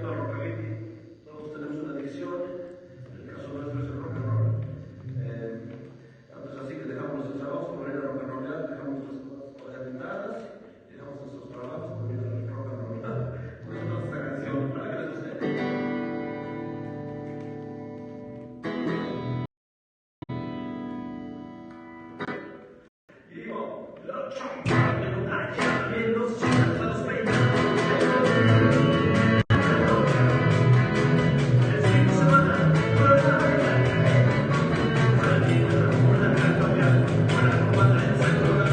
al rockabilly. Todos tenemos una adicción, en el caso nuestro es el rock and roll. Entonces así que dejamos nuestros trabajos por ir a rock and rollar, dejamos nuestras cosas alimentadas, dejamos nuestros trabajos por ir a rock and roll. Por eso esta canción, para que les guste. La chamba de una llave en los cielos a los peinados. El fin de semana, por la mañana, una carta para combatir el centro del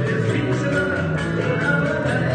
el fin de semana, por la mañana,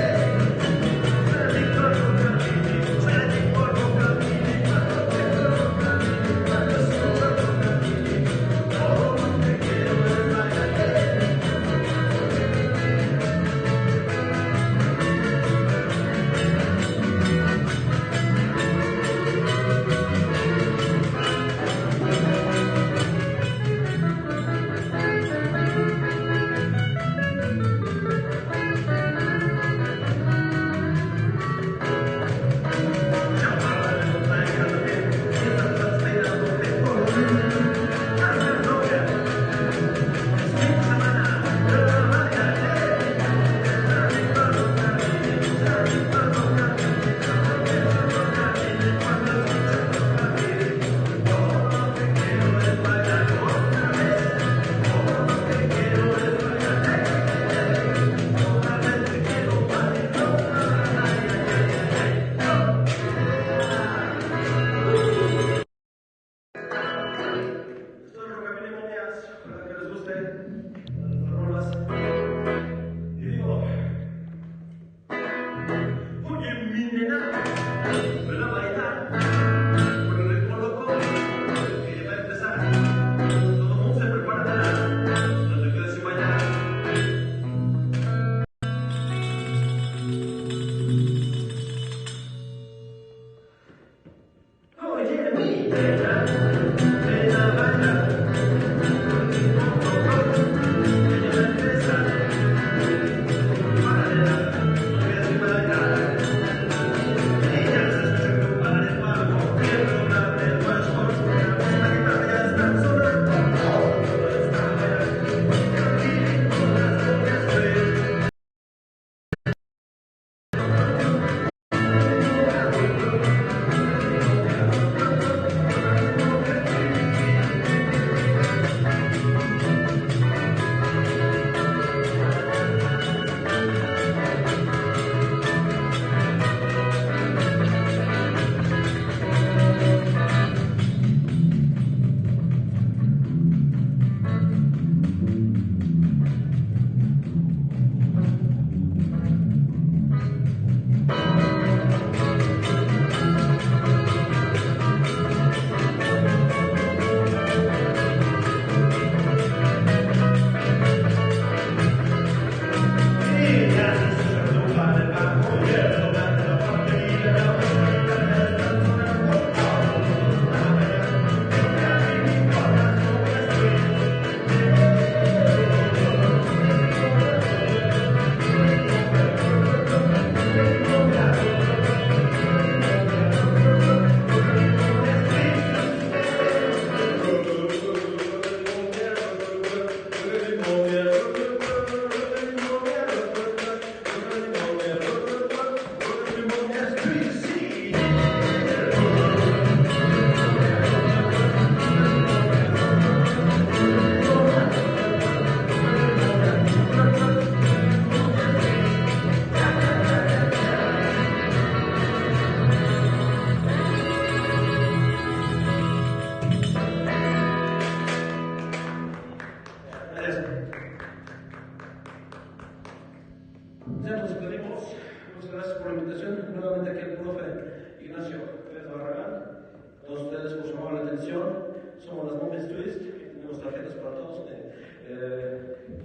Somos las Momias Twist, tenemos tarjetas para todos.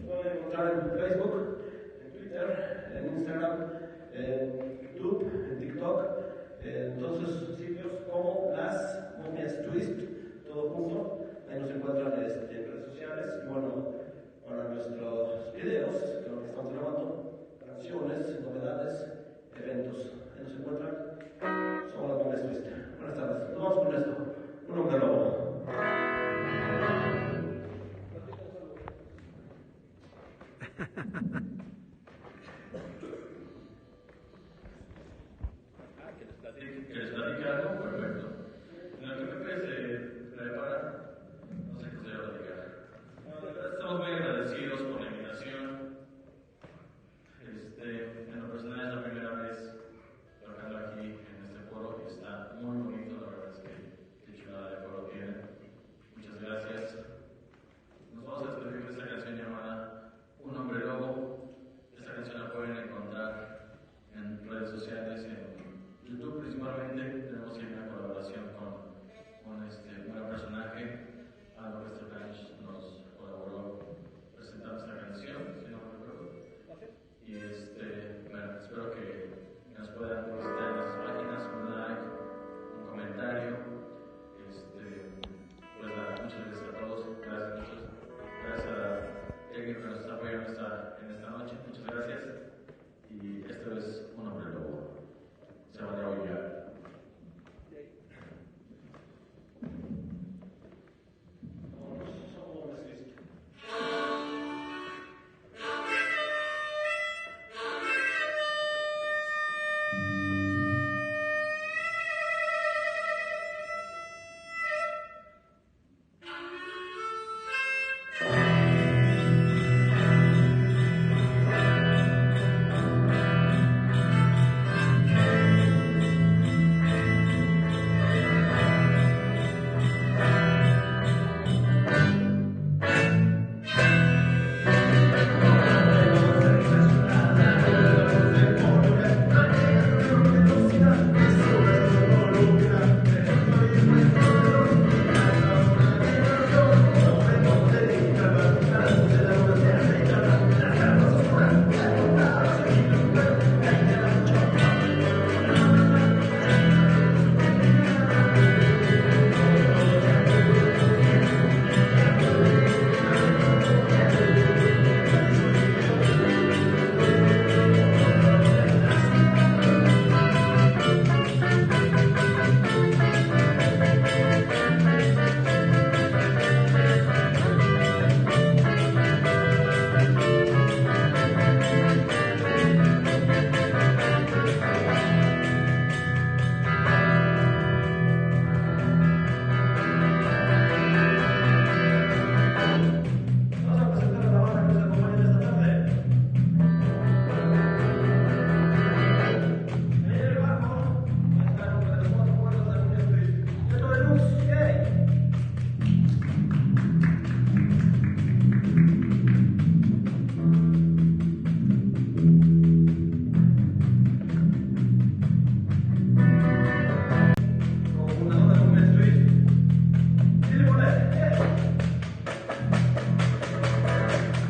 Pueden encontrar en Facebook, en Twitter, en Instagram, en YouTube, en TikTok, en todos esos sitios como las Momias Twist, todo junto. Ahí nos encuentran en redes sociales. Y bueno, para nuestros videos, que estamos grabando, canciones,